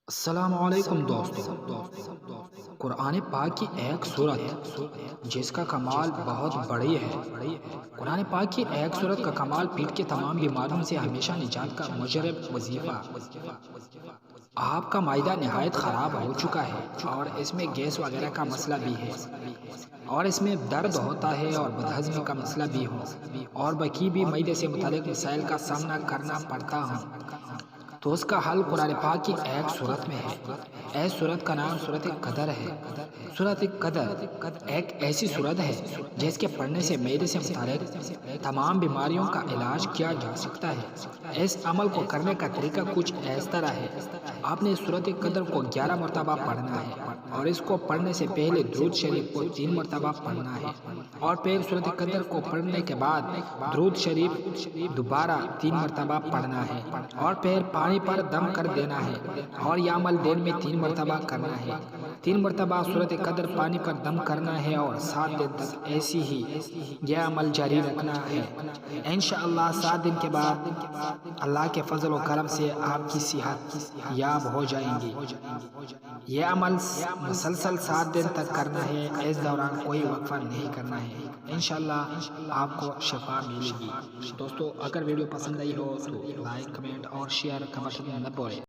السلام علیکم دوستو۔ قرآن پاک کی ایک صورت جس کا کمال بہت بڑی ہے۔ قرآن پاک کی ایک صورت کا کمال پیٹ کے تمام بیماریوں سے ہمیشہ نجات کا مجرب وظیفہ۔ آپ کا معدہ نہایت خراب ہو چکا ہے اور اس میں گیس وغیرہ کا مسئلہ بھی ہے، اور اس میں درد ہوتا ہے اور بدہضمی کا مسئلہ بھی ہو، اور باقی بھی معدے سے متعلق مسائل کا سامنا کرنا پڑتا ہوں، تو اس کا حل قرآن پاک کی ایک صورت میں ہے۔ اس صورت کا نام سورۃ قدر ہے۔ سورۃ قدر ایک ایسی صورت ہے جس کے پڑھنے سے معدے سے متعلق تمام بیماریوں کا علاج کیا جا سکتا ہے۔ اس عمل کو کرنے کا طریقہ کچھ اس طرح ہے۔ آپ نے سورۃ قدر کو 11 مرتبہ پڑھنا ہے، اور اس کو پڑھنے سے پہلے درود شریف کو 3 مرتبہ پڑھنا ہے، اور پھر سورۃ قدر کو پڑھنے کے بعد درود شریف دوبارہ 3 مرتبہ پڑھنا ہے، اور پھر پانی پر دم کر دینا ہے، اور یہ عمل دن میں 3 مرتبہ کرنا ہے۔ 3 مرتبہ سورۃ قدر پانی پر دم کرنا ہے، اور 7 دن تک ایسی ہی یہ عمل جاری رکھنا ہے۔ انشاءاللہ 7 دن کے بعد اللہ کے فضل و کرم سے آپ کی صحت یاب ہو جائیں گی۔ یہ عمل مسلسل 7 دن تک کرنا ہے، اس دوران کوئی وقفہ نہیں کرنا ہے۔ انشاءاللہ آپ کو شفا ملے گی۔ دوستو، اگر ویڈیو پسند آئی ہو تو لائک، کمنٹ اور شیئر کا بٹن نہ بھولیں۔